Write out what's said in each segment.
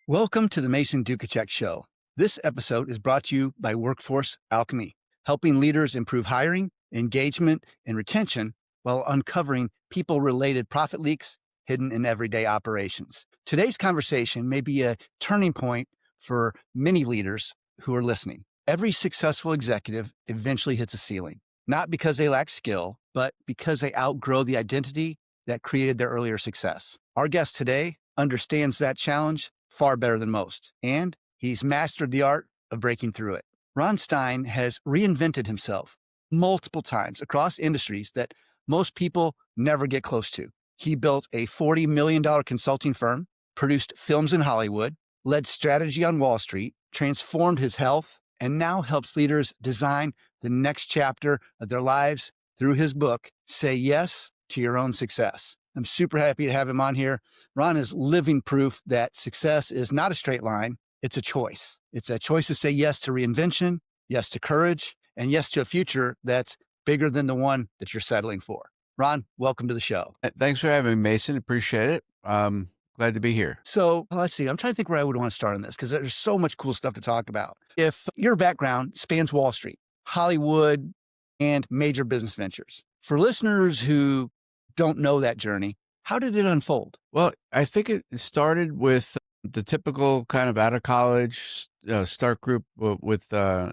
Welcome to the Mason Duchatschek Show. This episode is brought to you by Workforce Alchemy, helping leaders improve hiring, engagement, and retention while uncovering people-related profit leaks hidden in everyday operations. Today's conversation may be a turning point for many leaders who are listening. Every successful executive eventually hits a ceiling, not because they lack skill, but because they outgrow the identity that created their earlier success. Our guest today understands that challenge far better than most, and he's mastered the art of breaking through it. Ron Stein has reinvented himself multiple times across industries that most people never get close to. He built a $40 million consulting firm, produced films in Hollywood, led strategy on Wall Street, transformed his health, and now helps leaders design the next chapter of their lives through his book, Say Yes to Your Own Success. I'm super happy to have him on here. Ron is living proof that success is not a straight line. It's a choice. It's a choice to say yes to reinvention, yes to courage, and yes to a future that's bigger than the one that you're settling for. Ron, welcome to the show. Thanks for having me, Mason. Appreciate it. Glad to be here. So let's see. I'm trying to think where I would want to start on this because there's so much cool stuff to talk about. If your background spans Wall Street, Hollywood, and major business ventures, for listeners who don't know that journey, how did it unfold? Well, I think it started with the typical kind of out of college start group with a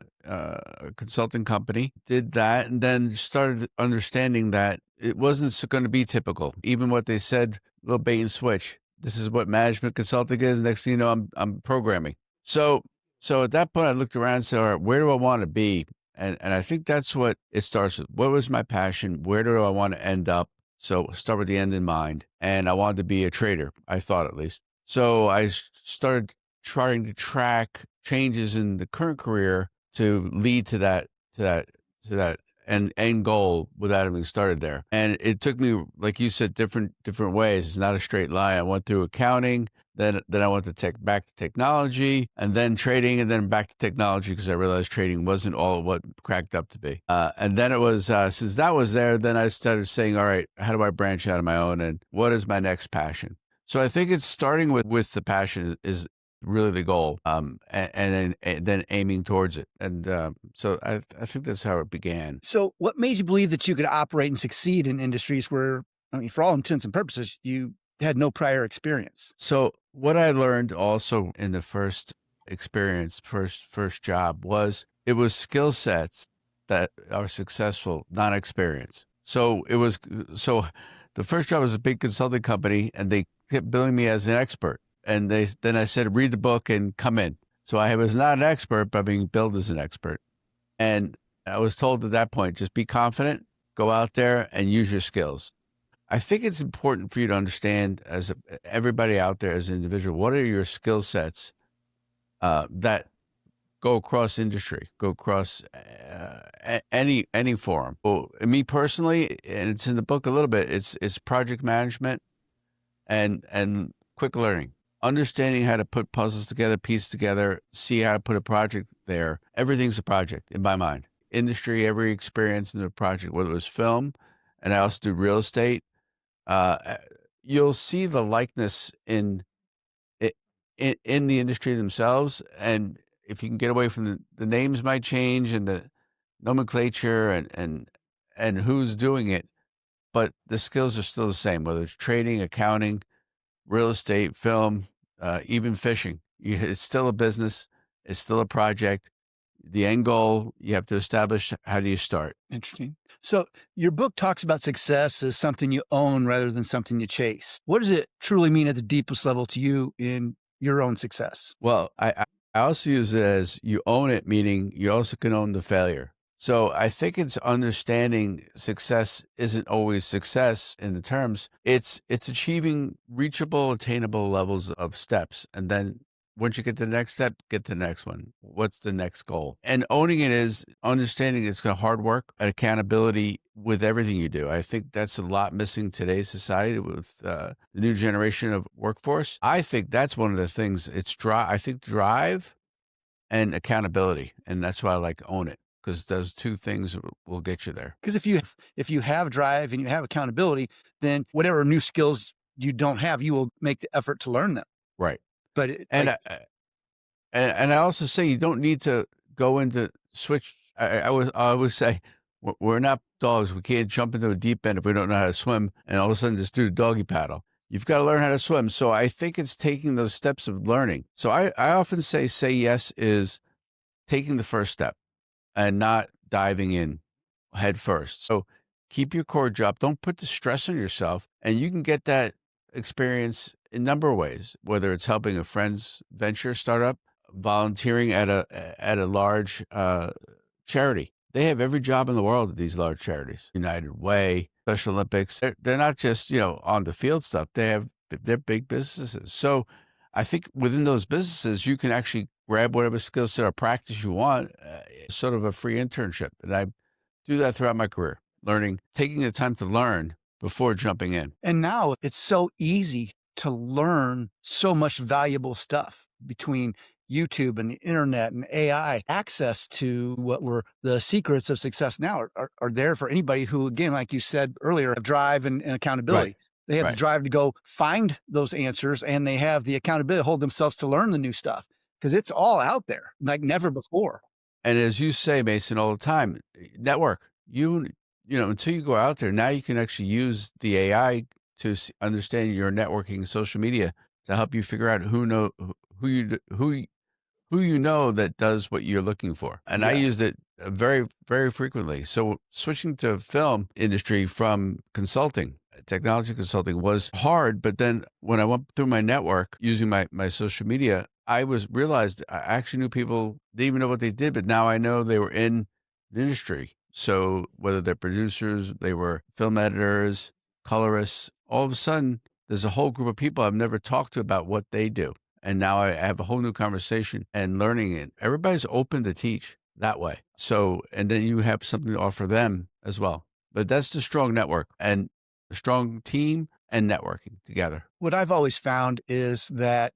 consulting company. Did that and then started understanding that it wasn't going to be typical. Even what they said, little bait and switch. This is what management consulting is. Next thing you know, I'm programming. So at that point, I looked around and said, all right, where do I want to be? And I think that's what it starts with. What was my passion? Where do I want to end up? So start with the end in mind. And I wanted to be a trader, I thought at least. So I started trying to track changes in the current career to lead to that end goal without having started there. And it took me, like you said, different ways. It's not a straight line. I went through accounting, then I went to back to technology, and then trading, and then back to technology because I realized trading wasn't all what cracked up to be. And then it was, since that was there, then I started saying, all right, how do I branch out on my own? And what is my next passion? So I think it's starting with the passion is really the goal, and then aiming towards it. And so I think that's how it began. So what made you believe that you could operate and succeed in industries where, I mean, for all intents and purposes, you had no prior experience? So what I learned also in the first experience, first job, was it was skill sets that are successful, not experience. So the first job was a big consulting company, and they kept billing me as an expert. And then I said, read the book and come in. So I was not an expert, but being billed as an expert. And I was told at that point, just be confident, go out there and use your skills. I think it's important for you to understand, everybody out there as an individual, what are your skill sets that go across industry, go across any forum. Well, me personally, and it's in the book a little bit, it's project management and quick learning. Understanding how to put puzzles together, piece together, see how to put a project there. Everything's a project in my mind. Industry, every experience in the project, whether it was film, and I also do real estate, you'll see the likeness in the industry themselves. And if you can get away from the names might change and the nomenclature and who's doing it, but the skills are still the same, whether it's trading, accounting, real estate, film, even fishing. It's still a business. It's still a project. The end goal, you have to establish, how do you start? Interesting. So your book talks about success as something you own rather than something you chase. What does it truly mean at the deepest level to you in your own success? Well, I also use it as you own it, meaning you also can own the failure. So I think it's understanding success isn't always success in the terms. It's achieving reachable, attainable levels of steps. And then once you get to the next step, get to the next one. What's the next goal? And owning it is understanding it's hard work and accountability with everything you do. I think that's a lot missing in today's society with the new generation of workforce. I think that's one of the things. It's drive and accountability. And that's why I like own it, because those two things will get you there. Because if you have drive and you have accountability, then whatever new skills you don't have, you will make the effort to learn them. Right. But And and I also say you don't need to go into switch. I always say we're not dogs. We can't jump into a deep end if we don't know how to swim, and all of a sudden just do the doggy paddle. You've got to learn how to swim. So I think it's taking those steps of learning. So I often say yes is taking the first step and not diving in head first. So keep your core job. Don't put the stress on yourself, and you can get that experience in a number of ways, whether it's helping a friend's venture startup, volunteering at a large charity. They have every job in the world at these large charities. United Way, Special Olympics. They're not just, on the field stuff. They're big businesses. So I think within those businesses, you can actually grab whatever skill set or practice you want, sort of a free internship. And I do that throughout my career, taking the time to learn before jumping in. And now it's so easy to learn so much valuable stuff between YouTube and the internet and AI. Access to what were the secrets of success now are there for anybody who, again, like you said earlier, have drive and accountability. Right. They have the Right. drive to go find those answers, and they have the accountability to hold themselves to learn the new stuff because it's all out there like never before. And as you say, Mason, all the time, network. Until you go out there, now you can actually use the AI to understand your networking, social media, to help you figure out who you know that does what you're looking for. And I Yes. used it very, very frequently. So switching to film industry from consulting, technology consulting, was hard. But then when I went through my network using my social media, I realized I actually knew people, didn't even know what they did, but now I know they were in the industry. So whether they're producers, they were film editors, colorists, all of a sudden there's a whole group of people I've never talked to about what they do. And now I have a whole new conversation and learning it. Everybody's open to teach that way. So, and then you have something to offer them as well. But that's the strong network and a strong team and networking together. What I've always found is that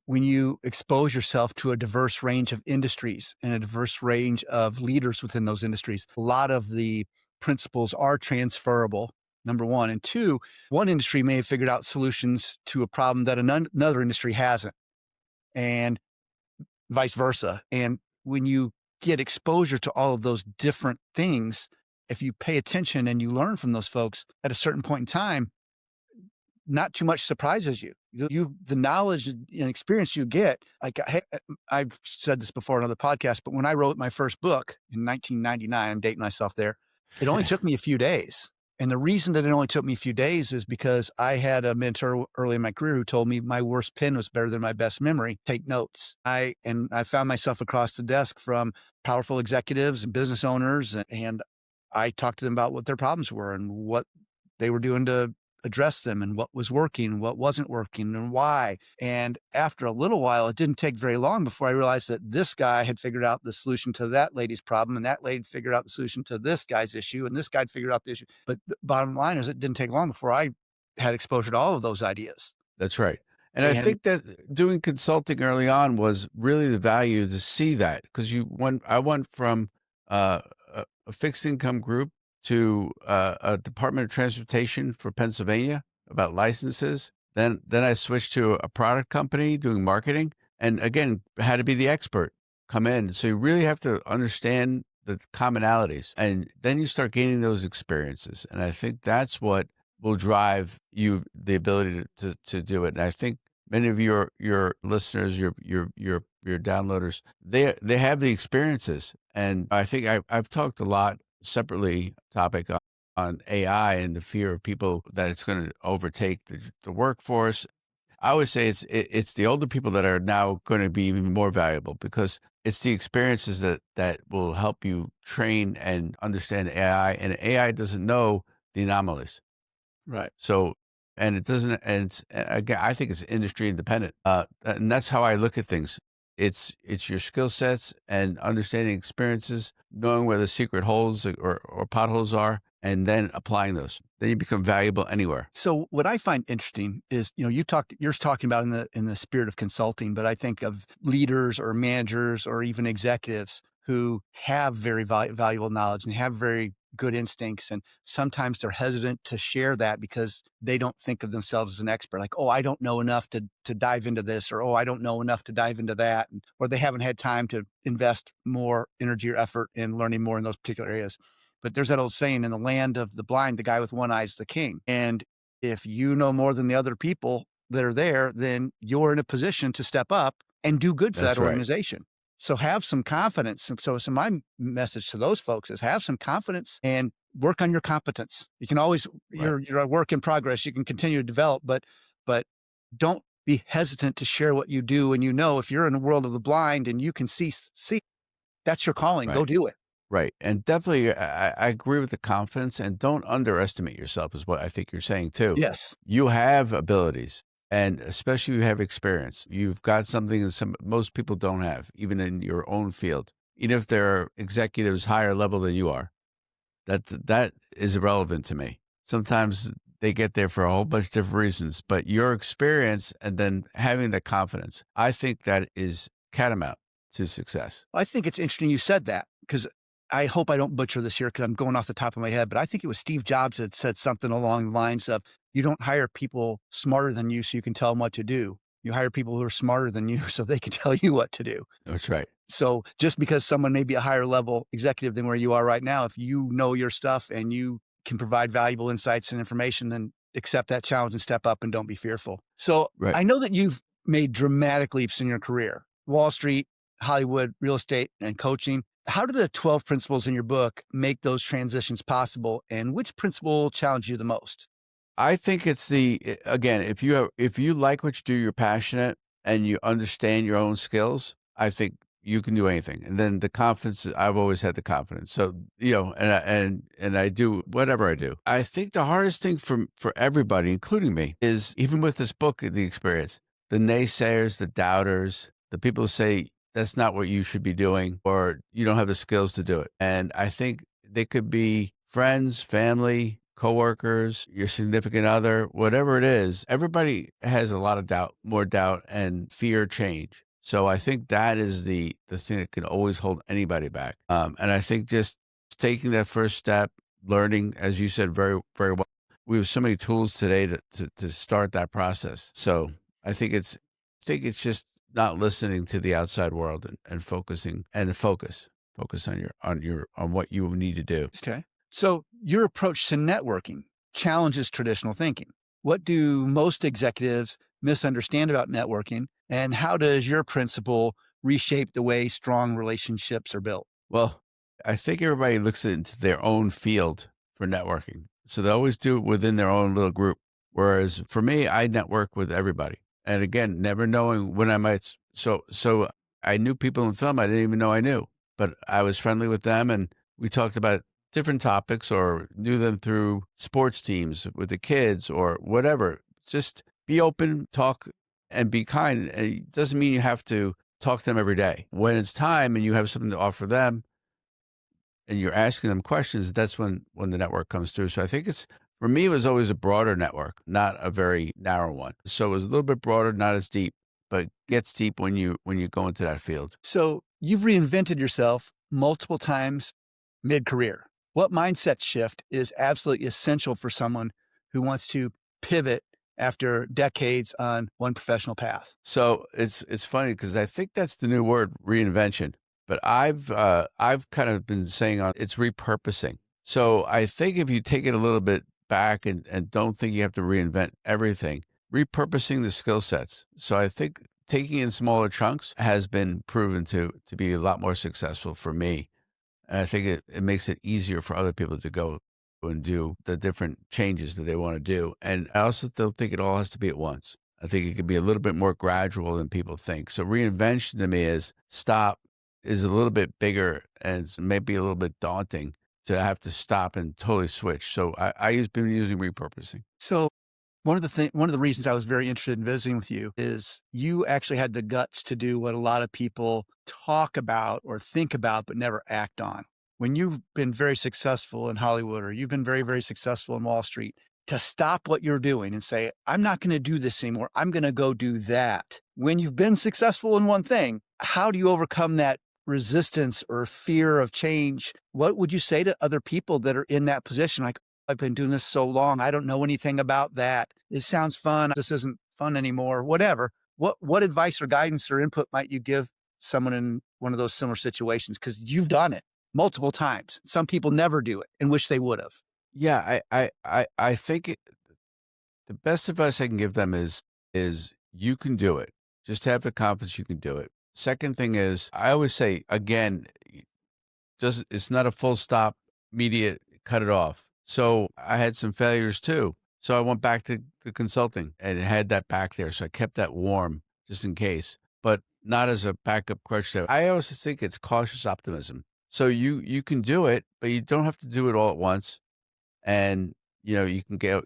when you expose yourself to a diverse range of industries and a diverse range of leaders within those industries, a lot of the principles are transferable, number one. And two, one industry may have figured out solutions to a problem that another industry hasn't, and vice versa. And when you get exposure to all of those different things, if you pay attention and you learn from those folks at a certain point in time, not too much surprises you. The knowledge and experience you get. Like I've said this before on other podcasts, but when I wrote my first book in 1999, I'm dating myself there. It only took me a few days. And the reason that it only took me a few days is because I had a mentor early in my career who told me my worst pen was better than my best memory. Take notes. I found myself across the desk from powerful executives and business owners, and I talked to them about what their problems were and what they were doing to address them and what was working, what wasn't working, and why. And after a little while, it didn't take very long before I realized that this guy had figured out the solution to that lady's problem, and that lady figured out the solution to this guy's issue, and this guy figured out the issue. But the bottom line is it didn't take long before I had exposure to all of those ideas. That's right. And I think that doing consulting early on was really the value to see that, because I went from a fixed income group to a Department of Transportation for Pennsylvania about licenses. Then I switched to a product company doing marketing, and again, had to be the expert come in. So you really have to understand the commonalities, and then you start gaining those experiences. And I think that's what will drive you the ability to do it. And I think many of your listeners, your downloaders, they have the experiences. And I think I've talked a lot separately topic on AI and the fear of people that it's going to overtake the workforce. I always say it's the older people that are now going to be even more valuable, because it's the experiences that will help you train and understand AI, and AI doesn't know the anomalies. Right. So, and it doesn't, and again, I think it's industry independent. And that's how I look at things. It's your skill sets and understanding experiences, knowing where the secret holes or potholes are, and then applying those. Then you become valuable anywhere. So what I find interesting is, you're talking about in the spirit of consulting, but I think of leaders or managers or even executives who have very valuable knowledge and have very good instincts. And sometimes they're hesitant to share that because they don't think of themselves as an expert. Like, oh, I don't know enough to dive into this, or, oh, I don't know enough to dive into that. Or they haven't had time to invest more energy or effort in learning more in those particular areas. But there's that old saying, in the land of the blind, the guy with one eye is the king. And if you know more than the other people that are there, then you're in a position to step up and do good for That's that right. organization. So have some confidence. And so my message to those folks is have some confidence and work on your competence. You can always, Right. you're a work in progress. You can continue to develop, but don't be hesitant to share what you do. And if you're in the world of the blind and you can see, that's your calling, go Right. do it. Right. And definitely, I agree with the confidence, and don't underestimate yourself is what I think you're saying too. Yes. You have abilities, and especially you have experience. You've got something that most people don't have, even in your own field. Even if they're executives higher level than you are, that is irrelevant to me. Sometimes they get there for a whole bunch of different reasons, but your experience and then having the confidence, I think that is catamount to success. I think it's interesting you said that, because I hope I don't butcher this here because I'm going off the top of my head, but I think it was Steve Jobs that said something along the lines of, you don't hire people smarter than you so you can tell them what to do. You hire people who are smarter than you so they can tell you what to do. That's right. So just because someone may be a higher level executive than where you are right now, if you know your stuff and you can provide valuable insights and information, then accept that challenge and step up and don't be fearful. So Right. I know that you've made dramatic leaps in your career, Wall Street, Hollywood, real estate, and coaching. How do the 12 principles in your book make those transitions possible? And which principle challenged you the most? I think it's again, if you like what you do, you're passionate and you understand your own skills, I think you can do anything. And then the confidence, I've always had the confidence. So, and I do whatever I do. I think the hardest thing for everybody, including me, is even with this book, the experience, the naysayers, the doubters, the people who say that's not what you should be doing, or you don't have the skills to do it. And I think they could be friends, family, coworkers, your significant other, whatever it is. Everybody has a lot of doubt, more doubt and fear change. So I think that is the thing that can always hold anybody back. And I think just taking that first step, learning, as you said, very, very well. We have so many tools today to start that process. So I think it's just not listening to the outside world and focusing and focus on what you need to do. Okay. So your approach to networking challenges traditional thinking. What do most executives misunderstand about networking? And how does your principle reshape the way strong relationships are built? Well, I think everybody looks into their own field for networking. So they always do it within their own little group. Whereas for me, I network with everybody. And again, never knowing when I might. So I knew people in film I didn't even know I knew, but I was friendly with them and we talked about different topics or knew them through sports teams with the kids or whatever. Just be open, talk, and be kind. And it doesn't mean you have to talk to them every day. When it's time and you have something to offer them and you're asking them questions, that's when the network comes through. So I think for me, it was always a broader network, not a very narrow one. So it was a little bit broader, not as deep, but gets deep when you go into that field. So you've reinvented yourself multiple times mid-career. What mindset shift is absolutely essential for someone who wants to pivot after decades on one professional path? So it's funny because I think that's the new word, reinvention. But I've kind of been saying it's repurposing. So I think if you take it a little bit back and don't think you have to reinvent everything, repurposing the skill sets. So I think taking in smaller chunks has been proven to be a lot more successful for me. And I think it makes it easier for other people to go and do the different changes that they want to do. And I also don't think it all has to be at once. I think it could be a little bit more gradual than people think. So reinvention to me is a little bit bigger and it's maybe a little bit daunting to have to stop and totally switch. So I've been using repurposing. So one of the reasons I was very interested in visiting with you is you actually had the guts to do what a lot of people talk about or think about, but never act on. When you've been very successful in Hollywood or you've been very, very successful in Wall Street, to stop what you're doing and say, I'm not going to do this anymore. I'm going to go do that. When you've been successful in one thing, how do you overcome that resistance or fear of change, what would you say to other people that are in that position? Like, I've been doing this so long, I don't know anything about that. It sounds fun. This isn't fun anymore, whatever. What advice or guidance or input might you give someone in one of those similar situations? Because you've done it multiple times. Some people never do it and wish they would have. Yeah, I think the best advice I can give them is you can do it. Just have the confidence you can do it. Second thing is, I always say again, just it's not a full stop, immediate, cut it off. So I had some failures too. So I went back to consulting and had that back there. So I kept that warm just in case, but not as a backup question. I always think it's cautious optimism. So you can do it, but you don't have to do it all at once. And you can get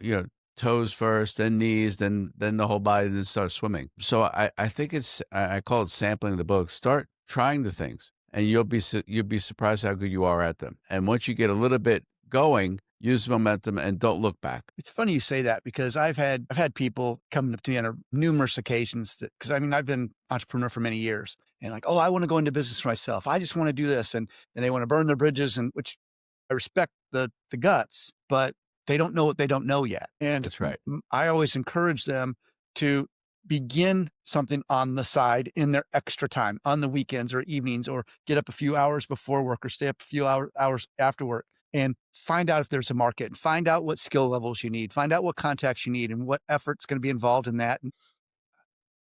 toes first, then knees, then the whole body, then start swimming. So I think I call it sampling the book. Start trying the things, and you'll be surprised how good you are at them. And once you get a little bit going, use the momentum and don't look back. It's funny you say that because I've had people come up to me on numerous occasions because I've been entrepreneur for many years and like, oh, I want to go into business for myself. I just want to do this. And they want to burn their bridges, and which I respect the guts, but they don't know what they don't know yet. And That's right. I always encourage them to begin something on the side in their extra time on the weekends or evenings, or get up a few hours before work or stay up a few hours after work, and find out if there's a market, and find out what skill levels you need, find out what contacts you need and what effort's going to be involved in that. And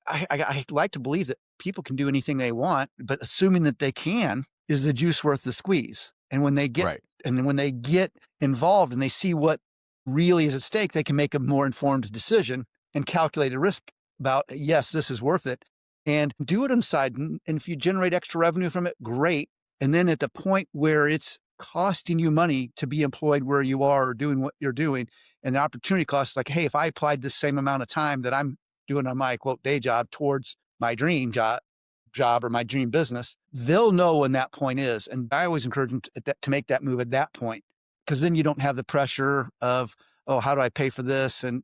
I like to believe that people can do anything they want, but assuming that they can, is the juice worth the squeeze? And when they get, Right. and then when they get involved and they see what really is at stake, they can make a more informed decision and calculate a risk about, yes, this is worth it, and do it on the side. And if you generate extra revenue from it, great. And then at the point where it's costing you money to be employed where you are or doing what you're doing, and the opportunity cost, like, hey, if I applied the same amount of time that I'm doing on my quote day job towards my dream job or my dream business, they'll know when that point is. And I always encourage them to make that move at that point, because then you don't have the pressure of, oh, how do I pay for this? And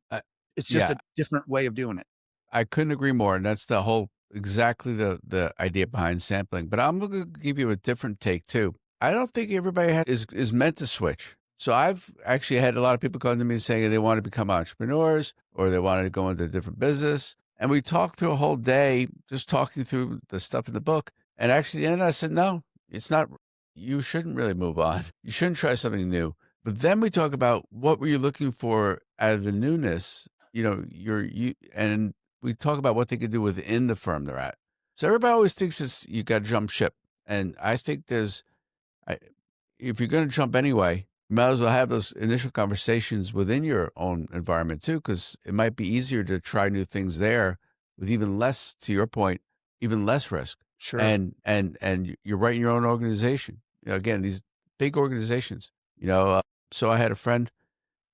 it's just Yeah. a different way of doing it. I couldn't agree more. And that's the whole, exactly the idea behind sampling. But I'm going to give you a different take too. I don't think everybody is meant to switch. So I've actually had a lot of people come to me saying they want to become entrepreneurs or they wanted to go into a different business. And we talked through a whole day, just talking through the stuff in the book. And actually, then I said, no, it's not, you shouldn't really move on. You shouldn't try something new. But then we talk about what were you looking for out of the newness? And we talk about what they could do within the firm they're at. So everybody always thinks you got to jump ship. And I think if you're going to jump anyway, you might as well have those initial conversations within your own environment too, because it might be easier to try new things there with even less, to your point, even less risk. Sure. And you're right in your own organization. Again, these big organizations, so I had a friend,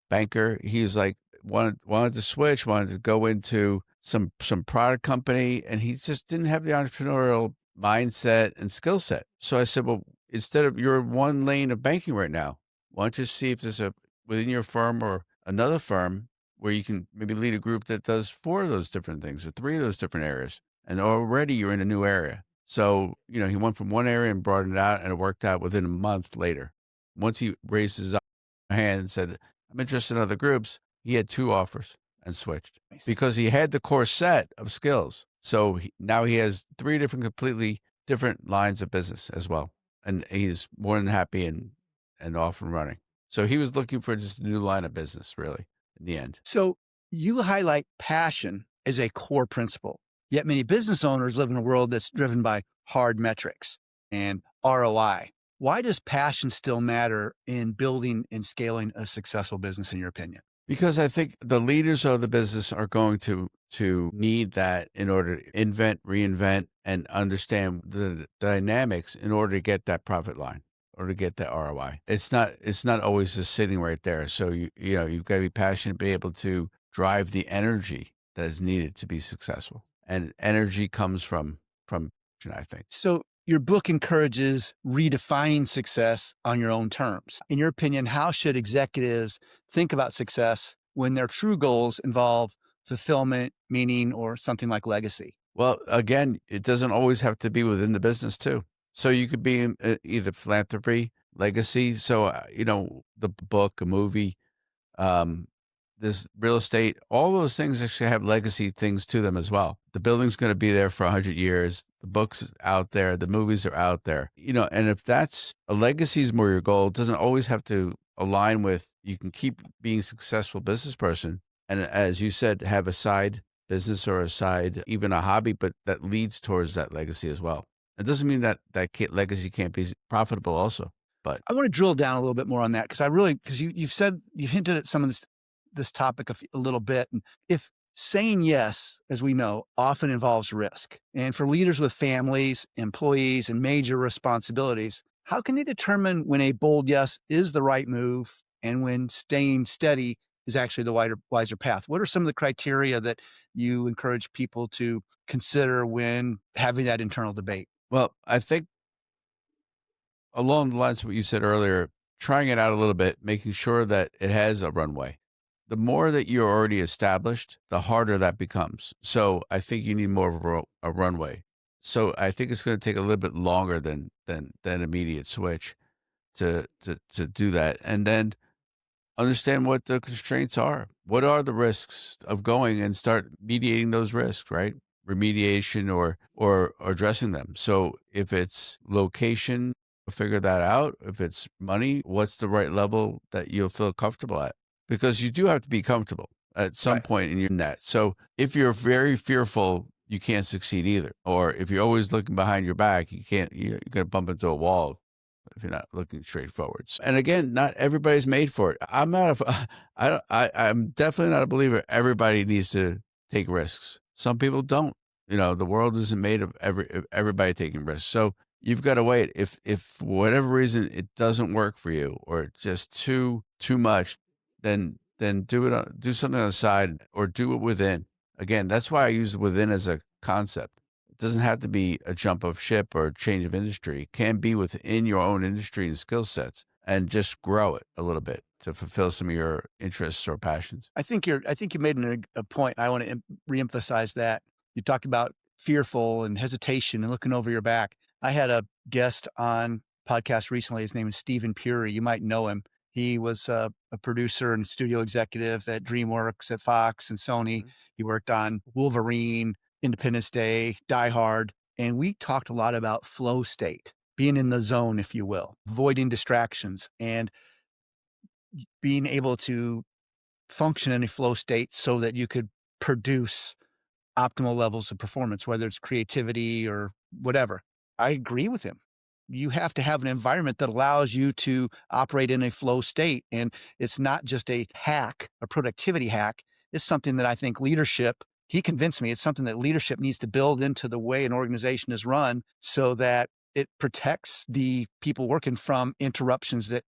banker, he was like, wanted to switch, wanted to go into some product company, and he just didn't have the entrepreneurial mindset and skill set. So I said, well, instead of, you're in one lane of banking right now, why don't you see if there's within your firm or another firm where you can maybe lead a group that does 4 of those different things or 3 of those different areas. And already you're in a new area. So, he went from one area and brought it out, and it worked out within a month later. Once he raised his hand and said, I'm interested in other groups, he had 2 offers and switched. Nice. Because he had the core set of skills. So now he has 3 different, completely different lines of business as well. And he's more than happy and off and running. So he was looking for just a new line of business, really, in the end. So you highlight passion as a core principle, yet many business owners live in a world that's driven by hard metrics and ROI. Why does passion still matter in building and scaling a successful business, in your opinion? Because I think the leaders of the business are going to need that in order to invent, reinvent, and understand the dynamics in order to get that profit line or to get that ROI. It's not always just sitting right there. So you've got to be passionate, be able to drive the energy that is needed to be successful. And energy comes from passion, I think. So your book encourages redefining success on your own terms. In your opinion, how should executives think about success when their true goals involve fulfillment, meaning, or something like legacy? Well, again, it doesn't always have to be within the business too. So you could be in either philanthropy, legacy. So, the book, a movie, um, this real estate, all those things actually have legacy things to them as well. The building's going to be there for 100 years. The books is out there. The movies are out there. And if that's a legacy is more your goal, it doesn't always have to align with, you can keep being a successful business person. And as you said, have a side business or a side, even a hobby, but that leads towards that legacy as well. It doesn't mean that legacy can't be profitable also, but I want to drill down a little bit more on that because you've hinted at some of this topic a little bit. And if saying yes, as we know, often involves risk, and for leaders with families, employees, and major responsibilities, how can they determine when a bold yes is the right move and when staying steady is actually the wiser path? What are some of the criteria that you encourage people to consider when having that internal debate? well, I think along the lines of what you said earlier, trying it out a little bit, making sure that it has a runway. The more that you're already established, the harder that becomes. So I think you need more of a runway. So I think it's going to take a little bit longer than immediate switch to do that, and then understand what the constraints are. What are the risks of going, and start mediating those risks, right? Remediation or addressing them. So if it's location, figure that out. If it's money, what's the right level that you'll feel comfortable at? Because you do have to be comfortable at some Right. point in your net. So if you're very fearful, you can't succeed either. Or if you're always looking behind your back, you're going to bump into a wall if you're not looking straight forwards. And again, not everybody's made for it. I'm not I'm definitely not a believer everybody needs to take risks. Some people don't. The world isn't made of everybody taking risks. So you've got to wait. If for whatever reason it doesn't work for you, or it's just too much, then do something on the side, or do it within. Again, that's why I use within as a concept. It doesn't have to be a jump of ship or a change of industry. It can be within your own industry and skill sets, and just grow it a little bit to fulfill some of your interests or passions. I think you made a point. I want to reemphasize that. You talked about fearful and hesitation and looking over your back. I had a guest on podcast recently. His name is Stephen Puri. You might know him. He was a producer and studio executive at DreamWorks, at Fox and Sony. Mhm. He worked on Wolverine, Independence Day, Die Hard. And we talked a lot about flow state, being in the zone, if you will, avoiding distractions, and being able to function in a flow state so that you could produce optimal levels of performance, whether it's creativity or whatever. I agree with him. You have to have an environment that allows you to operate in a flow state. And it's not just a hack, a productivity hack. It's something that I think he convinced me it's something that leadership needs to build into the way an organization is run so that it protects the people working from interruptions that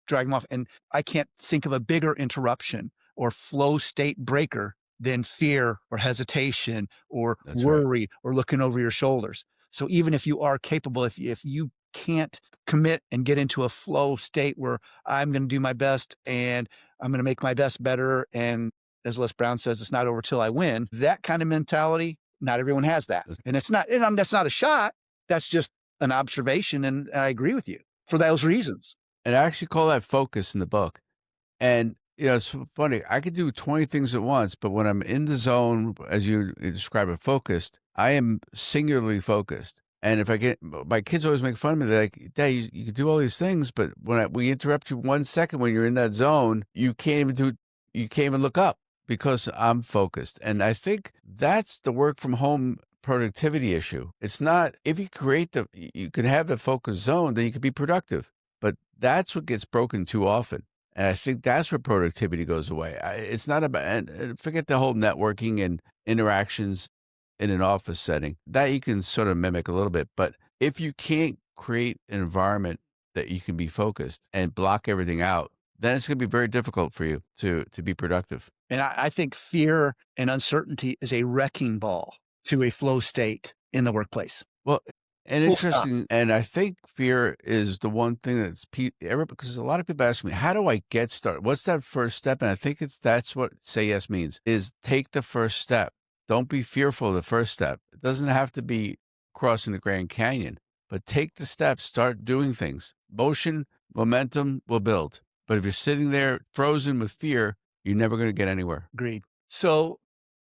drag them off. And I can't think of a bigger interruption or flow state breaker than fear or hesitation or That's right. worry or looking over your shoulders. So even if you are capable, if you can't commit and get into a flow state where I'm going to do my best and I'm going to make my best better, and as Les Brown says, it's not over till I win, that kind of mentality, not everyone has that. And that's not a shot. That's just an observation. And I agree with you for those reasons. And I actually call that focus in the book. And it's funny. I could do 20 things at once, but when I'm in the zone, as you describe it, focused, I am singularly focused. And if my kids always make fun of me. They're like, "Dad, you can do all these things, but when we interrupt you 1 second when you're in that zone, you can't even look up because I'm focused." And I think that's the work from home productivity issue. It's not, if you can have the focus zone, then you can be productive. But that's what gets broken too often. And I think that's where productivity goes away. It's not about, and forget the whole networking and interactions in an office setting. That you can sort of mimic a little bit. But if you can't create an environment that you can be focused and block everything out, then it's going to be very difficult for you to be productive. And I think fear and uncertainty is a wrecking ball to a flow state in the workplace. Well, and Full stop. interesting, and I think fear is the one thing that's because a lot of people ask me, how do I get started? What's that first step? And I think that's what say yes means, is take the first step. Don't be fearful of the first step. It doesn't have to be crossing the Grand Canyon, but take the steps, start doing things. Motion, momentum will build. But if you're sitting there frozen with fear, you're never going to get anywhere. Agreed. So,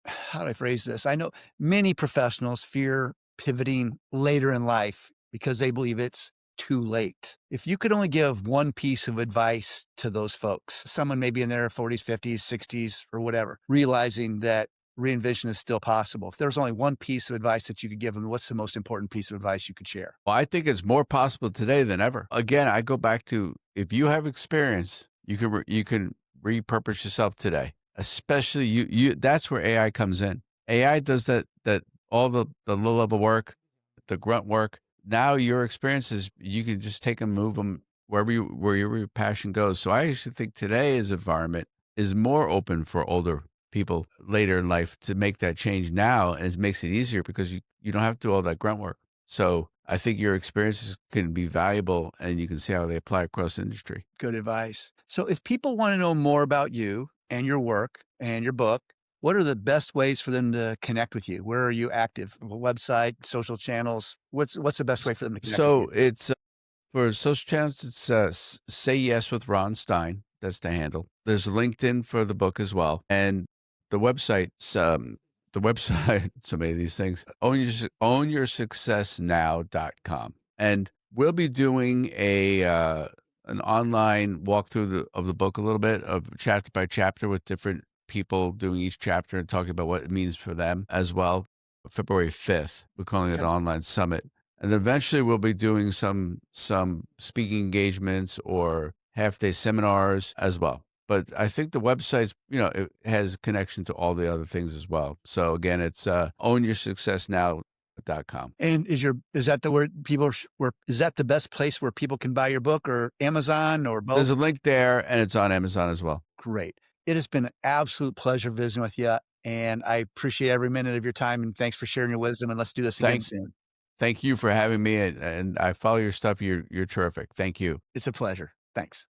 how do I phrase this? I know many professionals fear pivoting later in life because they believe it's too late. If you could only give one piece of advice to those folks, someone maybe in their 40s, 50s, 60s, or whatever, realizing that reinvention is still possible. If there was only one piece of advice that you could give them, what's the most important piece of advice you could share? Well, I think it's more possible today than ever. Again, I go back to, if you have experience, you can repurpose yourself today. Especially you that's where AI comes in. AI does that all the low level work, the grunt work. Now your experiences, you can just take them, move them where your passion goes. So I actually think today's environment is more open for older people later in life to make that change now, and it makes it easier because you don't have to do all that grunt work. So I think your experiences can be valuable, and you can see how they apply across the industry. Good advice. So if people want to know more about you and your work and your book, what are the best ways for them to connect with you? Where are you active? Website, social channels? What's the best way for them to connect with So you? it's for social channels, it's Say Yes with Ron Stein. That's the handle. There's LinkedIn for the book as well, and the website's the website. So many of these things. Ownyoursuccessnow.com, and we'll be doing an online walkthrough of the book a little bit, of chapter by chapter, with different people doing each chapter and talking about what it means for them as well. February 5th, we're calling it Okay. an online summit. And eventually we'll be doing some speaking engagements or half-day seminars as well. But I think the website's, it has connection to all the other things as well. So again, it's ownyoursuccessnow.com. And is that the word is that the best place where people can buy your book, or Amazon, or There's both? a link there, and it's on Amazon as well. Great. It has been an absolute pleasure visiting with you, and I appreciate every minute of your time, and thanks for sharing your wisdom, and let's do this again soon. Thank you for having me, and I follow your stuff. You're terrific. Thank you. It's a pleasure. Thanks.